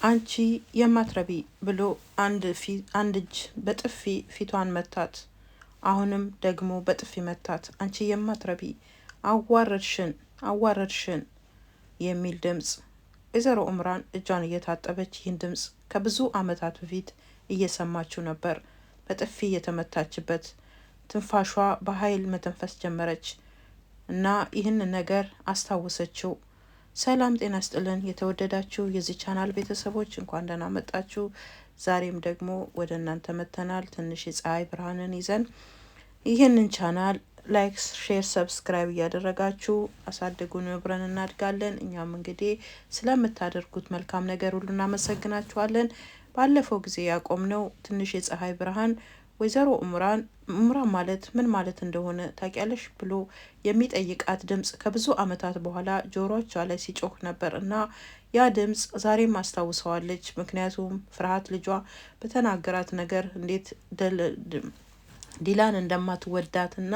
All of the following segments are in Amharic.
አንቺ የማትረቢ ብሎ አንድ እጅ በጥፊ ፊቷን መታት። አሁንም ደግሞ በጥፊ መታት። አንቺ የማትረቢ አዋረድሽን የሚል ድምፅ። ወይዘሮ ኡምራን እጇን እየታጠበች ይህን ድምፅ ከብዙ ዓመታት በፊት እየሰማችው ነበር። በጥፊ የተመታችበት ትንፋሿ በኃይል መተንፈስ ጀመረች እና ይህን ነገር አስታወሰችው። ሰላም ጤና ስጥልን የተወደዳችሁ የዚህ ቻናል ቤተሰቦች እንኳን ደህና መጣችሁ። ዛሬም ደግሞ ወደ እናንተ መተናል ትንሽ የፀሐይ ብርሃንን ይዘን። ይህንን ቻናል ላይክ፣ ሼር፣ ሰብስክራይብ እያደረጋችሁ አሳድጉን፣ አብረን እናድጋለን። እኛም እንግዲህ ስለምታደርጉት መልካም ነገር ሁሉ እናመሰግናችኋለን። ባለፈው ጊዜ ያቆምነው ትንሽ የፀሐይ ብርሃን ወይዘሮ ኡምራን ማለት ምን ማለት እንደሆነ ታውቂያለሽ ብሎ የሚጠይቃት ድምጽ ከብዙ ዓመታት በኋላ ጆሮቿ ላይ ሲጮህ ነበር እና ያ ድምጽ ዛሬም አስታውሰዋለች። ምክንያቱም ፍርሃት ልጇ በተናገራት ነገር እንዴት ዲላን እንደማትወዳት እና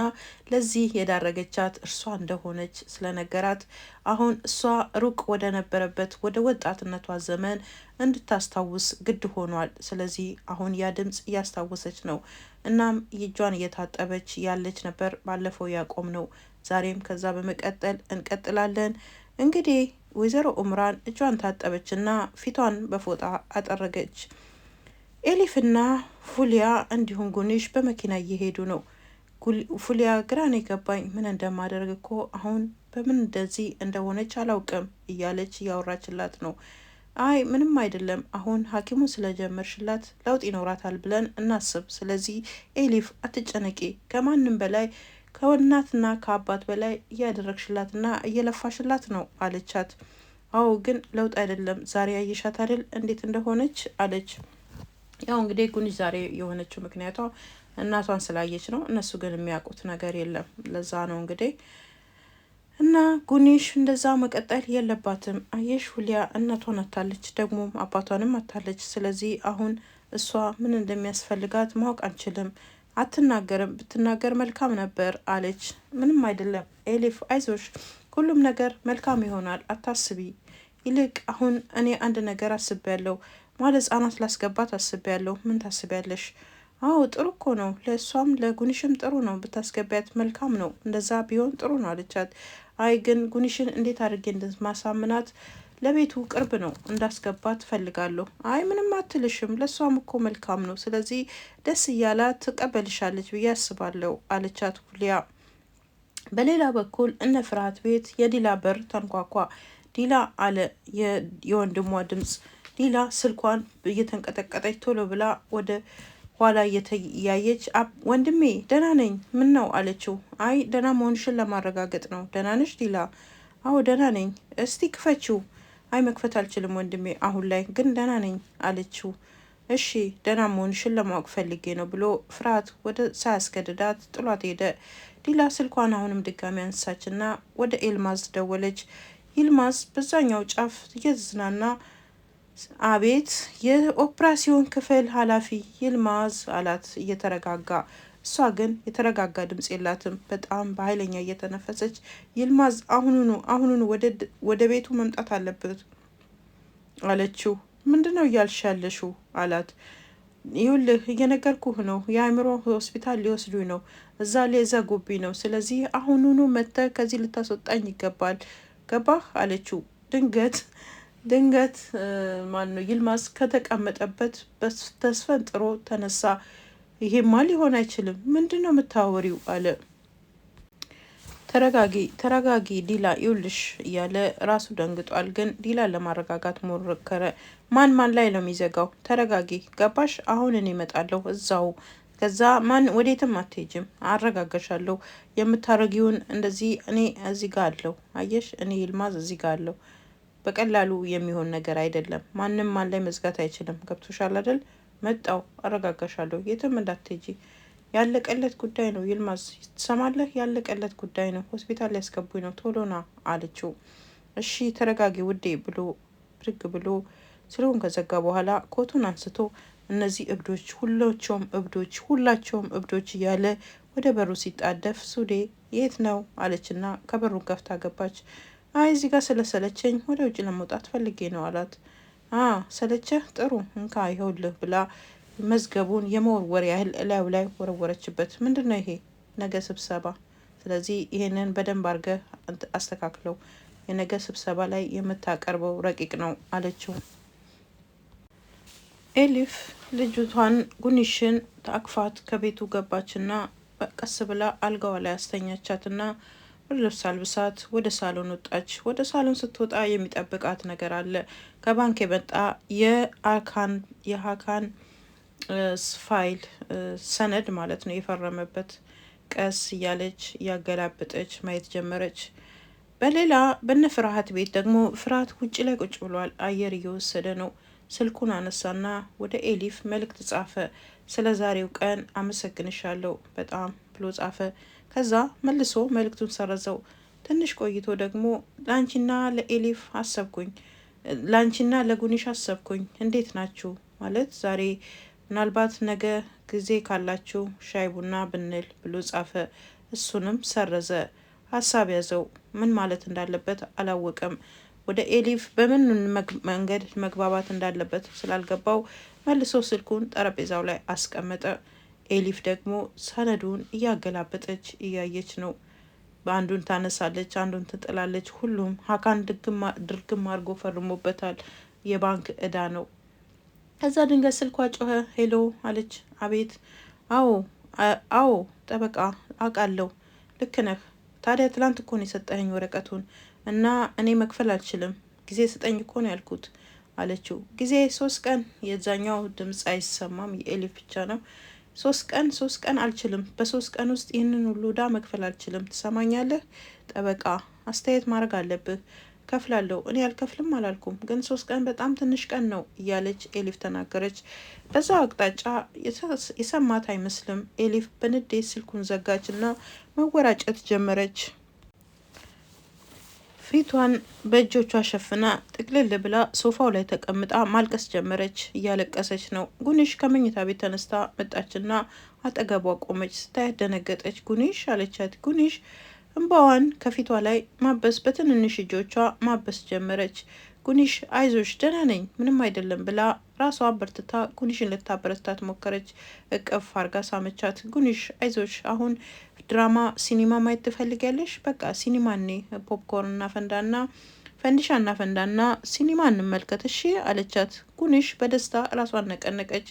ለዚህ የዳረገቻት እርሷ እንደሆነች ስለነገራት አሁን እሷ ሩቅ ወደ ነበረበት ወደ ወጣትነቷ ዘመን እንድታስታውስ ግድ ሆኗል። ስለዚህ አሁን ያ ድምጽ እያስታወሰች ነው። እናም እጇን እየታጠበች ያለች ነበር ባለፈው ያቆም ነው። ዛሬም ከዛ በመቀጠል እንቀጥላለን። እንግዲህ ወይዘሮ ኡምራን እጇን ታጠበችና ፊቷን በፎጣ አጠረገች። ኤሊፍና ፉሊያ እንዲሁም ጉንሽ በመኪና እየሄዱ ነው። ፉሊያ ግራን የገባኝ ምን እንደማደርግ እኮ አሁን በምን እንደዚህ እንደሆነች አላውቅም እያለች እያወራችላት ነው። አይ ምንም አይደለም፣ አሁን ሐኪሙን ስለጀመርሽላት ለውጥ ይኖራታል ብለን እናስብ። ስለዚህ ኤሊፍ አትጨነቂ፣ ከማንም በላይ ከእናትና ከአባት በላይ እያደረግሽላትና እየለፋሽላት ነው አለቻት። አዎ ግን ለውጥ አይደለም፣ ዛሬ አየሻት አይደል እንዴት እንደሆነች አለች። ያው እንግዲህ ጉንሽ ዛሬ የሆነችው ምክንያቷ እናቷን ስላየች ነው። እነሱ ግን የሚያውቁት ነገር የለም። ለዛ ነው እንግዲህ እና ጉንሽ እንደዛ መቀጠል የለባትም። አየሽ ሁሊያ እናቷን አታለች፣ ደግሞ አባቷንም አታለች። ስለዚህ አሁን እሷ ምን እንደሚያስፈልጋት ማወቅ አንችልም። አትናገርም፣ ብትናገር መልካም ነበር አለች። ምንም አይደለም ኤሊፍ አይዞሽ፣ ሁሉም ነገር መልካም ይሆናል፣ አታስቢ። ይልቅ አሁን እኔ አንድ ነገር አስቤያለሁ። ማለት ህጻናት ላስገባት አስቤያለሁ። ምን ታስቢያለሽ? አዎ ጥሩ እኮ ነው፣ ለእሷም ለጉንሽም ጥሩ ነው፣ ብታስገቢያት መልካም ነው። እንደዛ ቢሆን ጥሩ ነው አለቻት። አይ ግን ጉንሽን እንዴት አድርጌ እንደማሳምናት ለቤቱ ቅርብ ነው እንዳስገባት ፈልጋለሁ። አይ ምንም አትልሽም፣ ለእሷም እኮ መልካም ነው። ስለዚህ ደስ እያላት ትቀበልሻለች ብዬ አስባለሁ አለቻት ሁሊያ። በሌላ በኩል እነ ፍርሃት ቤት የዲላ በር ተንኳኳ። ዲላ አለ የወንድሟ ድምጽ። ዲላ ስልኳን እየተንቀጠቀጠች ቶሎ ብላ ወደ ኋላ እየተያየች ወንድሜ ደህና ነኝ፣ ምን ነው አለችው። አይ ደህና መሆንሽን ለማረጋገጥ ነው። ደህና ነሽ ዲላ? አዎ ደህና ነኝ። እስቲ ክፈችው። አይ መክፈት አልችልም ወንድሜ አሁን ላይ ግን ደህና ነኝ አለችው። እሺ ደህና መሆንሽን ለማወቅ ፈልጌ ነው ብሎ ፍርሃት ወደ ሳያስገድዳት ጥሏት ሄደ። ዲላ ስልኳን አሁንም ድጋሚ አንሳችና ወደ ኤልማዝ ደወለች። ይልማዝ በዛኛው ጫፍ እየተዝናና አቤት የኦፕራሲዮን ክፍል ኃላፊ ይልማዝ አላት እየተረጋጋ። እሷ ግን የተረጋጋ ድምጽ የላትም። በጣም በኃይለኛ እየተነፈሰች ይልማዝ አሁኑኑ ወደ ቤቱ መምጣት አለበት አለችው። ምንድነው እያልሽ ያለሽው አላት። ይኸውልህ እየነገርኩህ ነው፣ የአእምሮ ሆስፒታል ሊወስዱኝ ነው፣ እዛ ሊዘጉብኝ ነው። ስለዚህ አሁኑኑ መጥተህ ከዚህ ልታስወጣኝ ይገባል፣ ገባህ አለችው። ድንገት ማነው ይልማዝ ከተቀመጠበት ተስፈንጥሮ ተነሳ። ይሄማ ሊሆን አይችልም፣ ምንድን ነው የምታወሪው አለ። ተረጋጊ ዲላ ይውልሽ እያለ ራሱ ደንግጧል። ግን ዲላ ለማረጋጋት ሞከረ። ማን ላይ ነው የሚዘጋው? ተረጋጊ ገባሽ? አሁን እኔ እመጣለሁ እዛው፣ ከዛ ወዴትም አትሄጂም፣ አረጋጋሻለሁ። የምታረጊውን እንደዚህ እኔ እዚህ ጋር አለሁ። አየሽ እኔ ይልማዝ እዚህ ጋር አለሁ። በቀላሉ የሚሆን ነገር አይደለም። ማንም ማን ላይ መዝጋት አይችልም። ገብቶሻል አይደል? መጣው፣ አረጋጋሻለሁ። የትም እንዳትሄጂ። ያለቀለት ጉዳይ ነው ይልማዝ፣ ትሰማለህ? ያለቀለት ጉዳይ ነው። ሆስፒታል ሊያስገቡኝ ነው፣ ቶሎ ና አለችው። እሺ ተረጋጊ ውዴ ብሎ ብድግ ብሎ ስልኩን ከዘጋ በኋላ ኮቱን አንስቶ እነዚህ እብዶች ሁላቸውም እብዶች እያለ ወደ በሩ ሲጣደፍ ሱዴ የት ነው አለችና ከበሩን ከፍታ ገባች። አይ እዚህ ጋር ስለሰለቸኝ ወደ ውጭ ለመውጣት ፈልጌ ነው አላት። ሰለቸህ? ጥሩ እንካ ይኸውልህ ብላ መዝገቡን የመወርወር ያህል እላዩ ላይ ወረወረችበት። ምንድነው ይሄ? ነገ ስብሰባ፣ ስለዚህ ይሄንን በደንብ አድርገህ አስተካክለው፣ የነገ ስብሰባ ላይ የምታቀርበው ረቂቅ ነው አለችው። ኤሊፍ ልጅቷን ጉኒሽን ታቅፋት ከቤቱ ገባችና ቀስ ብላ አልጋዋ ላይ አስተኛቻትና ልብስ አልብሳት ወደ ሳሎን ወጣች። ወደ ሳሎን ስትወጣ የሚጠብቃት ነገር አለ። ከባንክ የመጣ የሀካን ፋይል ሰነድ ማለት ነው፣ የፈረመበት። ቀስ እያለች እያገላበጠች ማየት ጀመረች። በሌላ በነ ፍርሃት ቤት ደግሞ ፍርሃት ውጭ ላይ ቁጭ ብሏል። አየር እየወሰደ ነው። ስልኩን አነሳና ወደ ኤሊፍ መልእክት ጻፈ። ስለ ዛሬው ቀን አመሰግንሻለሁ በጣም ብሎ ጻፈ። ከዛ መልሶ መልእክቱን ሰረዘው። ትንሽ ቆይቶ ደግሞ ላንቺና ለኤሊፍ አሰብኩኝ፣ ላንቺና ለጉኒሽ አሰብኩኝ፣ እንዴት ናችሁ ማለት ዛሬ ምናልባት ነገ ጊዜ ካላችሁ ሻይ ቡና ብንል ብሎ ጻፈ። እሱንም ሰረዘ። ሀሳብ ያዘው። ምን ማለት እንዳለበት አላወቀም። ወደ ኤሊፍ በምን መንገድ መግባባት እንዳለበት ስላልገባው መልሶ ስልኩን ጠረጴዛው ላይ አስቀመጠ። ኤሊፍ ደግሞ ሰነዱን እያገላበጠች እያየች ነው። በአንዱን ታነሳለች፣ አንዱን ትጥላለች። ሁሉም ሀካን ድርግም አድርጎ ፈርሞበታል። የባንክ እዳ ነው። ከዛ ድንገት ስልኳ ጮኸ። ሄሎ አለች። አቤት። አዎ ጠበቃ አውቃለሁ። ልክ ነህ። ታዲያ ትላንት እኮ ነው የሰጠኸኝ ወረቀቱን እና እኔ መክፈል አልችልም። ጊዜ ስጠኝ እኮ ነው ያልኩት አለችው። ጊዜ 3 ቀን። የዛኛው ድምፅ አይሰማም፣ የኤሊፍ ብቻ ነው። 3 ቀን አልችልም። በ3 ቀን ውስጥ ይህንን ሁሉ እዳ መክፈል አልችልም። ትሰማኛለህ? ጠበቃ አስተያየት ማድረግ አለብህ። ከፍላለሁ። እኔ አልከፍልም አላልኩም፣ ግን 3 ቀን በጣም ትንሽ ቀን ነው እያለች ኤሊፍ ተናገረች። በዛ አቅጣጫ የሰማት አይመስልም። ኤሊፍ በንዴት ስልኩን ዘጋች እና መወራጨት ጀመረች። ፊቷን በእጆቿ ሸፍና ጥቅልል ብላ ሶፋው ላይ ተቀምጣ ማልቀስ ጀመረች። እያለቀሰች ነው። ጉኒሽ ከመኝታ ቤት ተነስታ መጣችና አጠገቧ ቆመች። ስታያት ደነገጠች። ጉኒሽ አለቻት። ጉኒሽ እንባዋን ከፊቷ ላይ ማበስ በትንንሽ እጆቿ ማበስ ጀመረች። ጉኒሽ አይዞሽ ደህና ነኝ ምንም አይደለም ብላ ራሷ በርትታ ጉኒሽን ልታበረታት ሞከረች። እቅፍ አርጋ ሳመቻት። ጉኒሽ አይዞሽ አሁን ድራማ ሲኒማ ማየት ትፈልጊያለሽ? በቃ ሲኒማ እኔ ፖፕኮርን እናፈንዳና ፈንዲሻ እናፈንዳና ሲኒማ እንመልከት እሺ አለቻት። ጉኒሽ በደስታ ራሷን ነቀነቀች።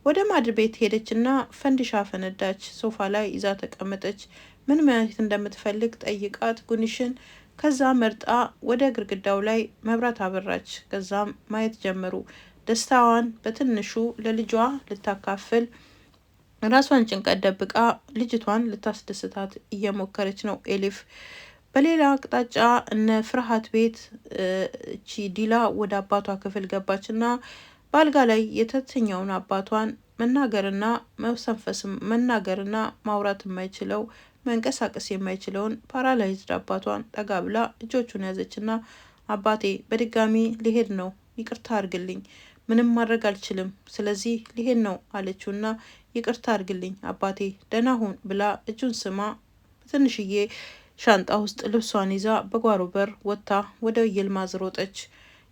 ወደ ማድ ቤት ሄደችና ፈንዲሻ ፈነዳች። ሶፋ ላይ ይዛ ተቀመጠች። ምን ማየት እንደምትፈልግ ጠይቃት ጉኒሽን። ከዛ መርጣ ወደ ግድግዳው ላይ መብራት አበራች። ከዛም ማየት ጀመሩ። ደስታዋን በትንሹ ለልጇ ልታካፍል ራሷን ጭንቀት ደብቃ ልጅቷን ልታስደስታት እየሞከረች ነው ኤሊፍ። በሌላ አቅጣጫ እነ ፍርሃት ቤት እቺ ዲላ ወደ አባቷ ክፍል ገባችና በአልጋ ላይ የተተኛውን አባቷን መናገርና መሰንፈስም መናገርና ማውራት የማይችለው መንቀሳቀስ የማይችለውን ፓራላይዝድ አባቷን ጠጋ ብላ እጆቹን ያዘችና አባቴ በድጋሚ ሊሄድ ነው፣ ይቅርታ አርግልኝ፣ ምንም ማድረግ አልችልም፣ ስለዚህ ሊሄድ ነው አለችውና ይቅርታ አርግልኝ አባቴ ደህና ሁን ብላ እጁን ስማ በትንሽዬ ሻንጣ ውስጥ ልብሷን ይዛ በጓሮ በር ወጥታ ወደ ይልማዝ ሮጠች።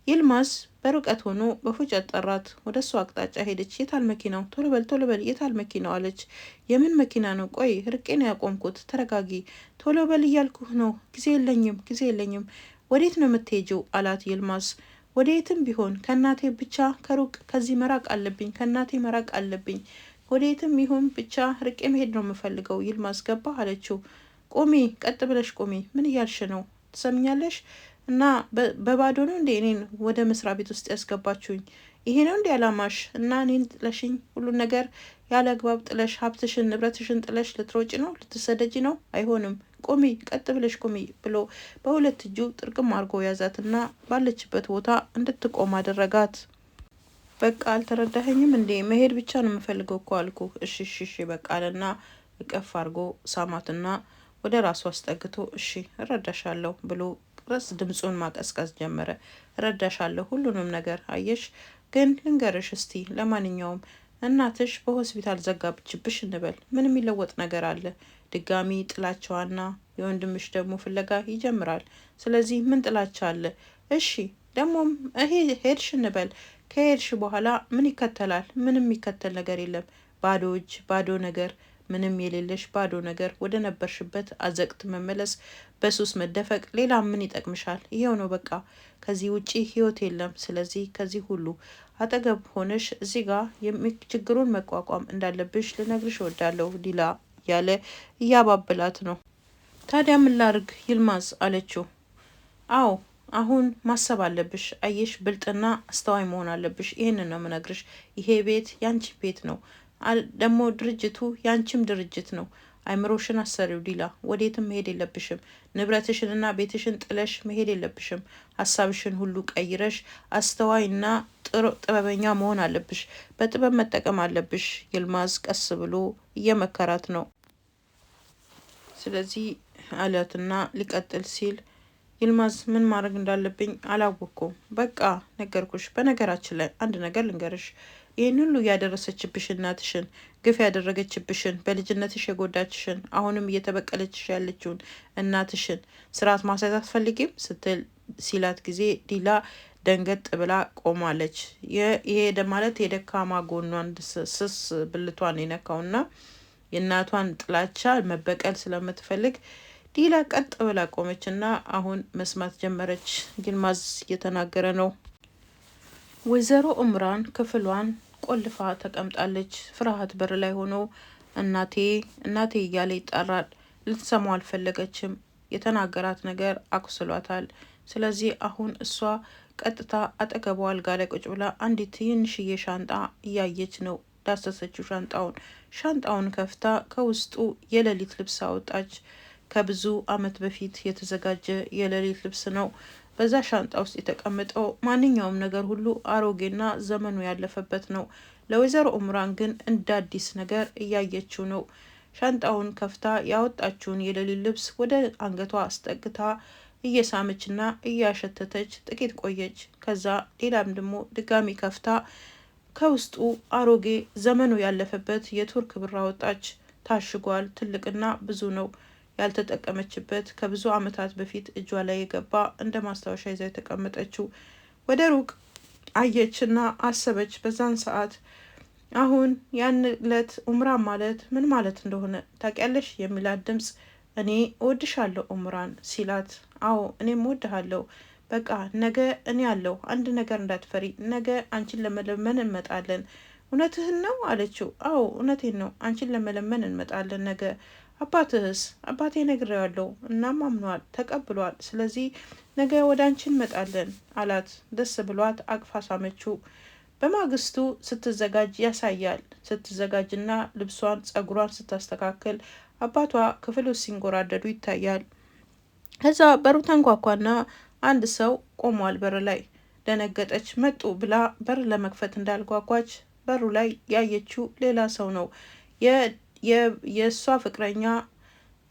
ይልማዝ በርቀት ሆኖ በፉጨት ጠራት። ወደ እሱ አቅጣጫ ሄደች። የታል መኪናው? ቶሎ በል የታል መኪናው አለች። የምን መኪና ነው? ቆይ ርቄ ነው ያቆምኩት፣ ተረጋጊ። ቶሎ በል እያልኩህ ነው። ጊዜ የለኝም። ወዴት ነው የምትሄጂው? አላት ይልማዝ። ወዴትም ቢሆን ከእናቴ ብቻ ከሩቅ ከዚህ መራቅ አለብኝ፣ ከእናቴ መራቅ አለብኝ። ወዴትም ይሁን ብቻ ርቄ መሄድ ነው የምፈልገው። ይልማዝ ገባ አለችው። ቆሚ፣ ቀጥ ብለሽ ቆሚ። ምን እያልሽ ነው? ትሰምኛለሽ? እና በባዶ ነው እንዴ እኔን ወደ መስሪያ ቤት ውስጥ ያስገባችሁኝ? ይሄ ነው እንዴ አላማሽ? እና እኔን ጥለሽኝ ሁሉን ነገር ያለ አግባብ ጥለሽ ሀብትሽን ንብረትሽን ጥለሽ ልትሮጪ ነው? ልትሰደጂ ነው? አይሆንም። ቆሚ፣ ቀጥ ብለሽ ቆሚ ብሎ በሁለት እጁ ጥርቅም አድርጎ ያዛትና ባለችበት ቦታ እንድትቆም አደረጋት። በቃ አልተረዳኸኝም እንዴ? መሄድ ብቻ ነው የምፈልገው እኮ አልኩ። እሺ በቃ አለና እቀፍ አድርጎ ሳማትና ወደ ራሱ አስጠግቶ እሺ እረዳሻለሁ ብሎ ረስ ድምፁን ማቀዝቀዝ ጀመረ። እረዳሻለሁ ሁሉንም ነገር አየሽ፣ ግን ልንገርሽ እስቲ ለማንኛውም እናትሽ በሆስፒታል ዘጋብችብሽ እንበል፣ ምን የሚለወጥ ነገር አለ? ድጋሚ ጥላቻዋና የወንድምሽ ደግሞ ፍለጋ ይጀምራል። ስለዚህ ምን ጥላቻ አለ? እሺ ደግሞም ሄድሽ እንበል ከሄድሽ በኋላ ምን ይከተላል? ምንም የሚከተል ነገር የለም። ባዶ እጅ፣ ባዶ ነገር፣ ምንም የሌለሽ ባዶ ነገር፣ ወደ ነበርሽበት አዘቅት መመለስ፣ በሱስ መደፈቅ፣ ሌላ ምን ይጠቅምሻል? ይሄው ነው በቃ። ከዚህ ውጪ ህይወት የለም። ስለዚህ ከዚህ ሁሉ አጠገብ ሆነሽ እዚህ ጋር ችግሩን መቋቋም እንዳለብሽ ልነግርሽ እወዳለሁ ዲላ ያለ እያባብላት ነው። ታዲያ ምን ላርግ ይልማዝ አለችው። አዎ አሁን ማሰብ አለብሽ። አየሽ ብልጥና አስተዋይ መሆን አለብሽ። ይህንን ነው ምነግርሽ። ይሄ ቤት ያንቺ ቤት ነው። ደግሞ ድርጅቱ ያንቺም ድርጅት ነው። አይምሮሽን አሰሪው ዲላ። ወዴትም መሄድ የለብሽም። ንብረትሽንና ቤትሽን ጥለሽ መሄድ የለብሽም። ሀሳብሽን ሁሉ ቀይረሽ አስተዋይና ጥበበኛ መሆን አለብሽ። በጥበብ መጠቀም አለብሽ። ይልማዝ ቀስ ብሎ እየመከራት ነው። ስለዚህ አላትና ሊቀጥል ሲል ይልማዝ ምን ማድረግ እንዳለብኝ አላወቅኩም። በቃ ነገርኩሽ። በነገራችን ላይ አንድ ነገር ልንገርሽ። ይህን ሁሉ ያደረሰችብሽ እናትሽን፣ ግፍ ያደረገችብሽን፣ በልጅነትሽ የጎዳችሽን፣ አሁንም እየተበቀለችሽ ያለችውን እናትሽን ስርዓት ማሳየት አትፈልጊም ስትል ሲላት ጊዜ ዲላ ደንገጥ ብላ ቆማለች። ይሄ ማለት የደካማ ጎኗን ስስ ብልቷን የነካውና የእናቷን ጥላቻ መበቀል ስለምትፈልግ ዲላ ቀጥ ብላ ቆመች እና አሁን መስማት ጀመረች። ይልማዝ እየተናገረ ነው። ወይዘሮ እምራን ክፍሏን ቆልፋ ተቀምጣለች። ፍርሃት በር ላይ ሆኖ እናቴ እናቴ እያለ ይጠራል። ልትሰማው አልፈለገችም። የተናገራት ነገር አቁስሏታል። ስለዚህ አሁን እሷ ቀጥታ አጠገቧ አልጋ ላይ ቁጭ ብላ አንዲት ትንሽዬ ሻንጣ እያየች ነው። ዳሰሰችው ሻንጣውን ከፍታ ከውስጡ የሌሊት ልብስ አወጣች። ከብዙ አመት በፊት የተዘጋጀ የሌሊት ልብስ ነው። በዛ ሻንጣ ውስጥ የተቀመጠው ማንኛውም ነገር ሁሉ አሮጌና ዘመኑ ያለፈበት ነው። ለወይዘሮ ኡምራን ግን እንደ አዲስ ነገር እያየችው ነው። ሻንጣውን ከፍታ ያወጣችውን የሌሊት ልብስ ወደ አንገቷ አስጠግታ እየሳመችና እያሸተተች ጥቂት ቆየች። ከዛ ሌላም ደግሞ ድጋሚ ከፍታ ከውስጡ አሮጌ ዘመኑ ያለፈበት የቱርክ ብር አወጣች። ታሽጓል። ትልቅና ብዙ ነው። ያልተጠቀመችበት ከብዙ አመታት በፊት እጇ ላይ የገባ እንደ ማስታወሻ ይዛ የተቀመጠችው። ወደ ሩቅ አየችና አሰበች። በዛን ሰዓት አሁን ያን ዕለት ኡምራን ማለት ምን ማለት እንደሆነ ታውቂያለሽ የሚላት ድምጽ እኔ እወድሻለሁ ኡምራን ሲላት፣ አዎ እኔም እወድሃለሁ። በቃ ነገ እኔ ያለው አንድ ነገር እንዳትፈሪ፣ ነገ አንቺን ለመለመን እንመጣለን። እውነትህን ነው አለችው። አዎ እውነቴን ነው፣ አንቺን ለመለመን እንመጣለን ነገ። አባትህስ? አባቴ ነግሬዋለሁ፣ እናም አምኗል፣ ተቀብሏል። ስለዚህ ነገ ወደ አንቺ እንመጣለን አላት። ደስ ብሏት አቅፋ ሳመችው። በማግስቱ ስትዘጋጅ ያሳያል። ስትዘጋጅና ልብሷን ጸጉሯን ስታስተካክል አባቷ ክፍል ውስጥ ሲንጎራደዱ ይታያል። ከዛ በሩ ተንኳኳና አንድ ሰው ቆሟል በር ላይ። ደነገጠች። መጡ ብላ በር ለመክፈት እንዳልጓጓች በሩ ላይ ያየችው ሌላ ሰው ነው። የእሷ ፍቅረኛ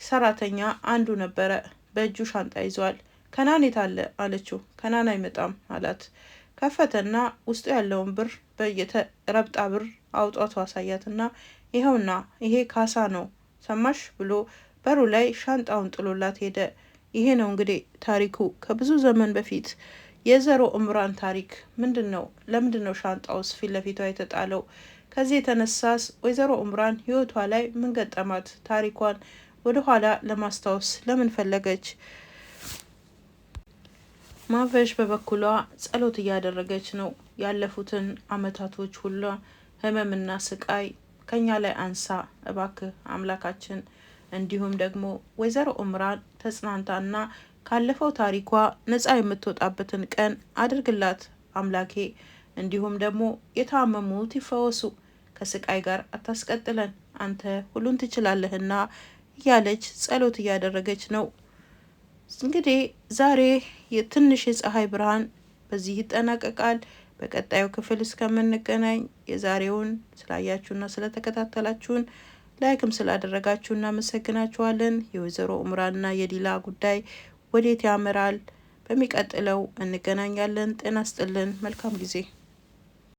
ሰራተኛ አንዱ ነበረ። በእጁ ሻንጣ ይዟል። ከናን የት አለ አለችው። ከናን አይመጣም አላት። ከፈተና ውስጡ ያለውን ብር ረብጣ ብር አውጣቱ አሳያትና ይኸውና ይሄ ካሳ ነው ሰማሽ ብሎ በሩ ላይ ሻንጣውን ጥሎላት ሄደ። ይሄ ነው እንግዲህ ታሪኩ ከብዙ ዘመን በፊት የዘሮ ኡምራን ታሪክ ምንድን ነው? ለምንድን ነው ሻንጣውስ ፊት ለፊቷ የተጣለው? ከዚህ የተነሳስ ወይዘሮ ኡምራን ህይወቷ ላይ ምን ገጠማት? ታሪኳን ወደኋላ ለማስታወስ ለምን ፈለገች? ማቨሽ በበኩሏ ጸሎት እያደረገች ነው። ያለፉትን አመታቶች ሁሉ ህመምና ስቃይ ከኛ ላይ አንሳ እባክህ አምላካችን። እንዲሁም ደግሞ ወይዘሮ ኡምራን ተጽናንታና ካለፈው ታሪኳ ነፃ የምትወጣበትን ቀን አድርግላት አምላኬ። እንዲሁም ደግሞ የታመሙት ይፈወሱ፣ ከስቃይ ጋር አታስቀጥለን፣ አንተ ሁሉን ትችላለህና እያለች ጸሎት እያደረገች ነው። እንግዲህ ዛሬ የትንሽ የፀሐይ ብርሃን በዚህ ይጠናቀቃል። በቀጣዩ ክፍል እስከምንገናኝ የዛሬውን ስላያችሁና ስለተከታተላችሁን ላይክም ስላደረጋችሁ እናመሰግናችኋለን። የወይዘሮ ኡምራንና የዲላ ጉዳይ ወዴት ያመራል? በሚቀጥለው እንገናኛለን። ጤና ስጥልን። መልካም ጊዜ